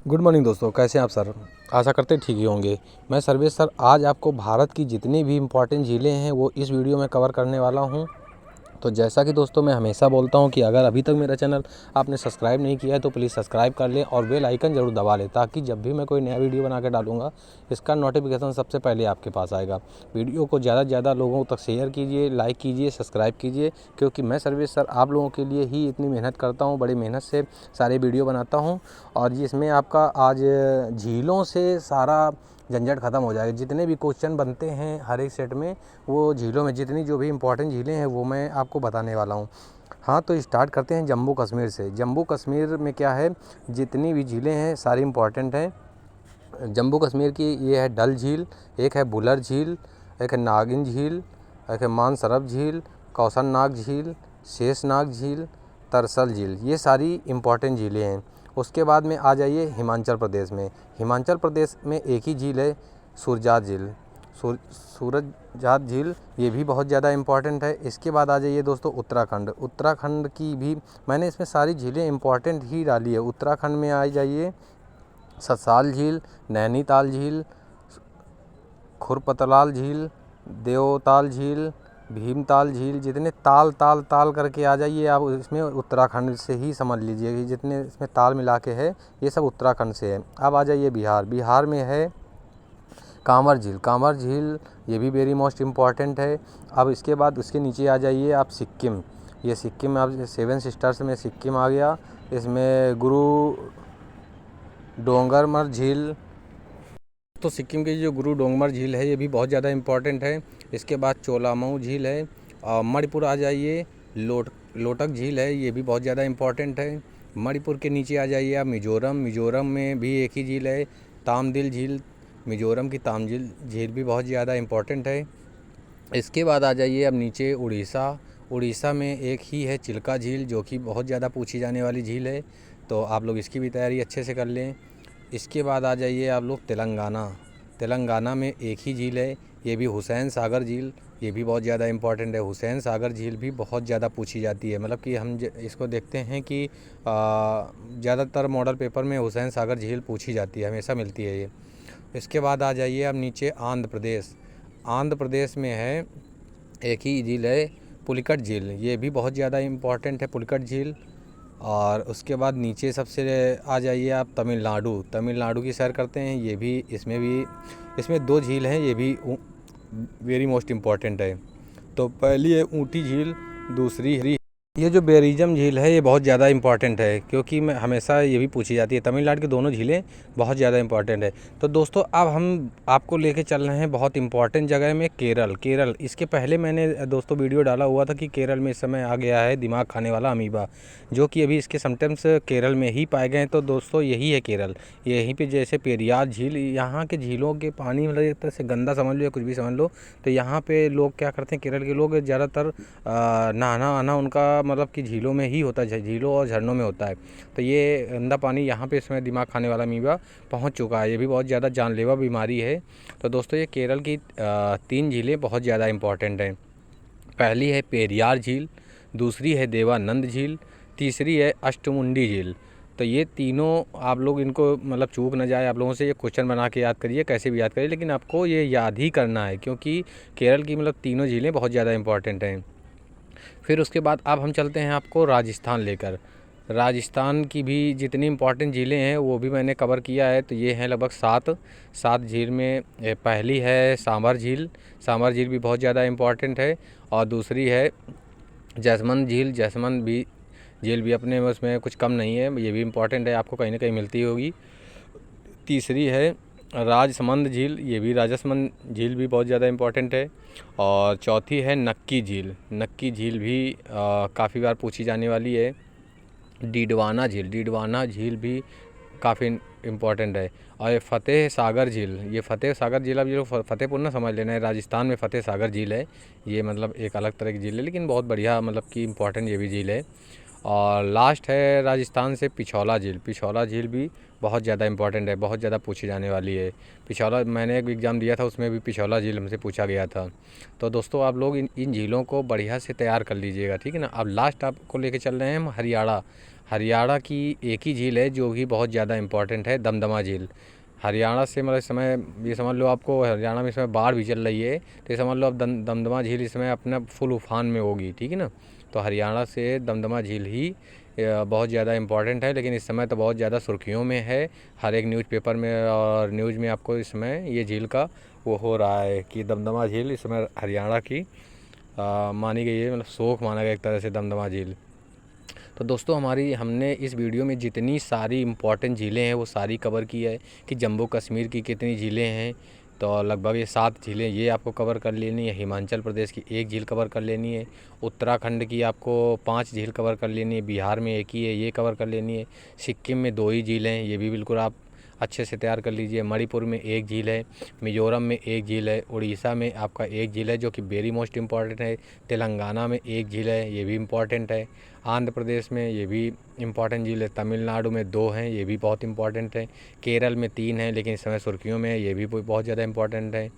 Good morning दोस्तों, कैसे हैं आप सर। आशा करते ठीक ही होंगे। मैं सर्वेश सर आज आपको भारत की जितनी भी इम्पोर्टेंट झीलें हैं वो इस वीडियो में कवर करने वाला हूं। तो जैसा कि दोस्तों मैं हमेशा बोलता हूं कि अगर अभी तक मेरा चैनल आपने सब्सक्राइब नहीं किया है तो प्लीज़ सब्सक्राइब कर लें और बेल आइकन ज़रूर दबा लें, ताकि जब भी मैं कोई नया वीडियो बना के डालूंगा इसका नोटिफिकेशन सबसे पहले आपके पास आएगा। वीडियो को ज़्यादा से ज़्यादा लोगों तक शेयर कीजिए, लाइक कीजिए, सब्सक्राइब कीजिए, क्योंकि मैं सर्वेश सर आप लोगों के लिए ही इतनी मेहनत करता हूँ, बड़ी मेहनत से सारे वीडियो बनाता हूँ। और जिसमें आपका आज झीलों से सारा झंझट ख़त्म हो जाएगा। जितने भी क्वेश्चन बनते हैं हर एक सेट में, वो झीलों में जितनी जो भी इम्पोर्टेंट झीलें हैं वो मैं आपको बताने वाला हूँ। हाँ, तो स्टार्ट करते हैं जम्मू कश्मीर से। जम्मू कश्मीर में क्या है, जितनी भी झीलें हैं सारी इम्पोर्टेंट हैं। जम्मू कश्मीर की ये है डल झील, एक है बुलर झील, एक है नागिन झील, एक है मानसरोवर झील, कौशन नाग झील, शेषनाग झील, तरसल झील। ये सारी इम्पोर्टेंट झीलें हैं। उसके बाद में आ जाइए हिमाचल प्रदेश में। हिमाचल प्रदेश में एक ही झील है, सूरजात झील। सूरजात झील ये भी बहुत ज़्यादा इम्पॉर्टेंट है। इसके बाद आ जाइए दोस्तों उत्तराखंड। उत्तराखंड की भी मैंने इसमें सारी झीलें इम्पॉर्टेंट ही डाली है। उत्तराखंड में आ जाइए सतसाल झील, नैनीताल झील, खुरपतलाल झील, देवताल झील, भीमताल झील। जितने ताल ताल ताल करके आ जाइए आप, इसमें उत्तराखंड से ही समझ लीजिए कि जितने इसमें ताल मिला के है ये सब उत्तराखंड से है। अब आ जाइए बिहार। बिहार में है कांवर झील। कांवर झील ये भी वेरी मोस्ट इम्पॉर्टेंट है। अब इसके बाद उसके नीचे आ जाइए आप सिक्किम। ये सिक्किम में अब 7 सिस्टर्स में सिक्किम आ गया। इसमें गुरु डोंगरमर झील, तो सिक्किम की जो गुरु डोंगरमर झील है ये भी बहुत ज़्यादा इम्पॉर्टेंट है। इसके बाद चोलामऊ झील है। मणिपुर आ जाइए, लोटक झील है, ये भी बहुत ज़्यादा इम्पॉर्टेंट है। मणिपुर के नीचे आ जाइए आप मिज़ोरम। मिज़ोरम में भी एक ही झील है, तामदिल झील। मिज़ोरम की तामदिल झील भी बहुत ज़्यादा इम्पॉर्टेंट है। इसके बाद आ जाइए अब नीचे उड़ीसा। उड़ीसा में एक ही है चिल्का झील, जो कि बहुत ज़्यादा पूछी जाने वाली झील है, तो आप लोग इसकी भी तैयारी अच्छे से कर लें। इसके बाद आ जाइए आप लोग तेलंगाना। तेलंगाना में एक ही झील है, ये भी हुसैन सागर झील, ये भी बहुत ज़्यादा इम्पॉर्टेंट है। हुसैन सागर झील भी बहुत ज़्यादा पूछी जाती है, मतलब कि हम इसको देखते हैं कि ज़्यादातर मॉडल पेपर में हुसैन सागर झील पूछी जाती है, हमेशा मिलती है ये। इसके बाद आ जाइए अब नीचे आंध्र प्रदेश। आंध्र प्रदेश में है एक ही झील है, पुलिकट झील, ये भी बहुत ज़्यादा इम्पॉर्टेंट है पुलिकट झील। और उसके बाद नीचे सबसे आ जाइए आप तमिलनाडु। तमिलनाडु की सैर करते हैं, ये भी इसमें 2 झील हैं, ये भी वेरी मोस्ट इम्पॉर्टेंट है। तो पहली है ऊटी झील, दूसरी है ये जो बेरिजम झील है, ये बहुत ज़्यादा इम्पॉर्टेंट है, क्योंकि मैं हमेशा ये भी पूछी जाती है। तमिलनाडु की दोनों झीलें बहुत ज़्यादा इम्पॉर्टेंट है। तो दोस्तों अब हम आपको लेके चल रहे हैं बहुत इम्पॉर्टेंट जगह में, केरल। केरल इसके पहले मैंने दोस्तों वीडियो डाला हुआ था कि केरल में इस समय आ गया है दिमाग खाने वाला अमीबा, जो कि अभी इसके समटाइम्स केरल में ही पाए गए हैं। तो दोस्तों यही है केरल। यहीं पर जैसे पेरियार झील, यहाँ के झीलों के पानी मतलब एक तरह से गंदा समझ लो या कुछ भी समझ लो, तो यहाँ पे लोग क्या करते हैं, केरल के लोग ज़्यादातर नहाना आना उनका मतलब कि झीलों में ही होता है, झीलों और झरनों में होता है। तो ये गंदा पानी यहाँ पे इसमें दिमाग खाने वाला अमीबा पहुँच चुका है, ये भी बहुत ज़्यादा जानलेवा बीमारी है। तो दोस्तों ये केरल की 3 झीलें बहुत ज़्यादा इम्पॉर्टेंट हैं। पहली है पेरियार झील, दूसरी है देवानंद झील, तीसरी है अष्टमुंडी झील। तो ये तीनों आप लोग इनको मतलब चूक ना जाए, आप लोगों से ये क्वेश्चन बना के याद करिए, कैसे भी याद करिए, लेकिन आपको ये याद ही करना है, क्योंकि केरल की मतलब तीनों झीलें बहुत ज़्यादा इम्पॉर्टेंट हैं। फिर उसके बाद अब हम चलते हैं आपको राजस्थान लेकर। राजस्थान की भी जितनी इम्पॉर्टेंट झीलें हैं वो भी मैंने कवर किया है। तो ये हैं लगभग 7 झील में पहली है सांभर झील। सांभर झील भी बहुत ज़्यादा इम्पॉर्टेंट है। और दूसरी है जैसमंद झील। जैसमंद भी झील भी अपने उसमें कुछ कम नहीं है, ये भी इम्पॉर्टेंट है, आपको कहीं ना कहीं मिलती होगी। तीसरी है राजसमंद झील, ये भी राजसमंद झील भी बहुत ज़्यादा इम्पॉर्टेंट है। और चौथी है नक्की झील। नक्की झील भी काफ़ी बार पूछी जाने वाली है। डीडवाना झील, डीडवाना झील भी काफ़ी इम्पॉर्टेंट है। और ये फतेह सागर झील, ये फतेह सागर झील अब ये फतेहपुर ना समझ लेना है, राजस्थान में फतेह सागर झील है। ये मतलब एक अलग तरह की झील है, लेकिन बहुत बढ़िया मतलब कि इम्पॉर्टेंट ये भी झील है। और लास्ट है राजस्थान से पिछौला झील। पिछौला झील भी बहुत ज़्यादा इंपॉर्टेंट है, बहुत ज़्यादा पूछी जाने वाली है। पिछौला, मैंने एक एग्ज़ाम दिया था, उसमें भी पिछौला झील हमसे पूछा गया था। तो दोस्तों आप लोग इन झीलों को बढ़िया से तैयार कर लीजिएगा, ठीक है ना। अब लास्ट आपको लेके चल रहे हैं हम हरियाणा। हरियाणा की एक ही झील है जो कि बहुत ज़्यादा इंपॉर्टेंट है, दमदमा झील। हरियाणा से मतलब इस समय ये समझ लो, आपको हरियाणा में इस समय बाढ़ भी चल रही है, तो ये समझ लो अब दमदमा झील इस समय अपना फुल उफान में होगी, ठीक है ना। तो हरियाणा से दमदमा झील ही बहुत ज़्यादा इम्पॉर्टेंट है, लेकिन इस समय तो बहुत ज़्यादा सुर्खियों में है। हर एक न्यूज़पेपर में और न्यूज़ में आपको इस समय ये झील का वो हो रहा है कि दमदमा झील इस समय हरियाणा की मानी गई है, मतलब शोक माना गया एक तरह से दमदमा झील। तो दोस्तों हमने इस वीडियो में जितनी सारी इम्पॉर्टेंट झीलें हैं वो सारी कवर की है कि जम्मू कश्मीर की कितनी झीलें हैं। तो लगभग ये 7 झीलें ये आपको कवर कर लेनी है। हिमाचल प्रदेश की 1 झील कवर कर लेनी है। उत्तराखंड की आपको 5 झील कवर कर लेनी है। बिहार में 1 ही है, ये कवर कर लेनी है। सिक्किम में 2 ही झीलें हैं, ये भी बिल्कुल आप अच्छे से तैयार कर लीजिए। मणिपुर में 1 झील है। मिज़ोरम में 1 झील है। उड़ीसा में आपका 1 झील है जो कि वेरी मोस्ट इम्पॉर्टेंट है। तेलंगाना में 1 झील है, ये भी इम्पॉर्टेंट है। आंध्र प्रदेश में ये भी इम्पॉर्टेंट झील है। तमिलनाडु में 2 हैं, ये भी बहुत इम्पॉर्टेंट है। केरल में 3 हैं, लेकिन इस समय सुर्खियों में है, ये भी बहुत ज़्यादा इम्पॉर्टेंट है।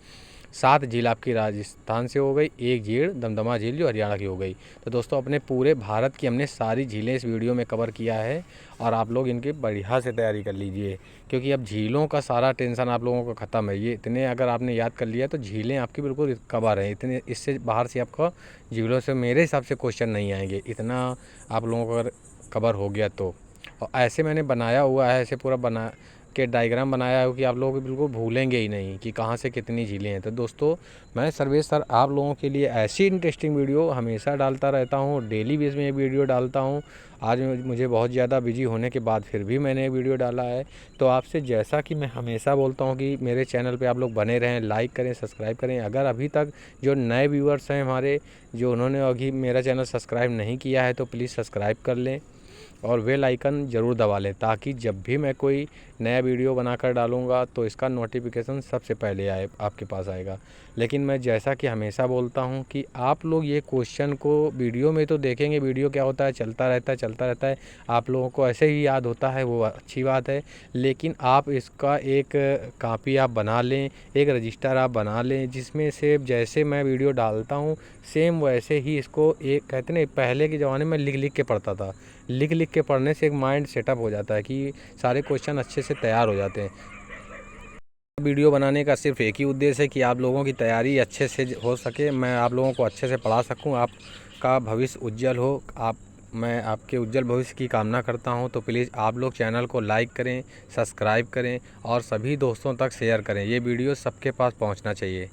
7 झील आपकी राजस्थान से हो गई, 1 झील दमदमा झील जो हरियाणा की हो गई। तो दोस्तों अपने पूरे भारत की हमने सारी झीलें इस वीडियो में कवर किया है, और आप लोग इनकी बढ़िया से तैयारी कर लीजिए, क्योंकि अब झीलों का सारा टेंशन आप लोगों का ख़त्म है। ये इतने अगर आपने याद कर लिया तो झीलें आपकी बिल्कुल कवर हैं। इतने इससे बाहर से आपका झीलों से मेरे हिसाब से क्वेश्चन नहीं आएंगे, इतना आप लोगों को अगर कवर हो गया तो। और ऐसे मैंने बनाया हुआ है, ऐसे पूरा बना के डायग्राम बनाया है कि आप लोग बिल्कुल भूलेंगे ही नहीं कि कहाँ से कितनी झीलें हैं। तो दोस्तों मैं सर्वेश सर आप लोगों के लिए ऐसी इंटरेस्टिंग वीडियो हमेशा डालता रहता हूँ, डेली बेस में ये वीडियो डालता हूँ। आज मुझे बहुत ज़्यादा बिजी होने के बाद फिर भी मैंने वीडियो डाला है। तो आपसे जैसा कि मैं हमेशा बोलता हूँ कि मेरे चैनल पे आप लोग बने रहें, लाइक करें, सब्सक्राइब करें। अगर अभी तक जो नए व्यूअर्स हैं हमारे, जो उन्होंने अभी मेरा चैनल सब्सक्राइब नहीं किया है, तो प्लीज़ सब्सक्राइब कर लें और बेल आइकन ज़रूर दबा लें, ताकि जब भी मैं कोई नया वीडियो बनाकर डालूँगा तो इसका नोटिफिकेशन सबसे पहले आए, आपके पास आएगा। लेकिन मैं जैसा कि हमेशा बोलता हूँ कि आप लोग ये क्वेश्चन को वीडियो में तो देखेंगे, वीडियो क्या होता है, चलता रहता है, आप लोगों को ऐसे ही याद होता है, वो अच्छी बात है। लेकिन आप इसका एक कॉपी आप बना लें, एक रजिस्टर आप बना लें, जिसमें से जैसे मैं वीडियो डालता हूँ सेम वैसे ही इसको, एक कहते हैं ना, पहले के ज़माने में लिख लिख के पढ़ता था, लिख लिख के पढ़ने से एक माइंड सेटअप हो जाता है कि सारे क्वेश्चन अच्छे से तैयार हो जाते हैं। वीडियो बनाने का सिर्फ एक ही उद्देश्य है कि आप लोगों की तैयारी अच्छे से हो सके, मैं आप लोगों को अच्छे से पढ़ा सकूं, आपका भविष्य उज्जवल हो। मैं आपके उज्जवल भविष्य की कामना करता हूं। तो प्लीज़ आप लोग चैनल को लाइक करें, सब्सक्राइब करें और सभी दोस्तों तक शेयर करें। ये वीडियो सबके पास पहुंचना चाहिए।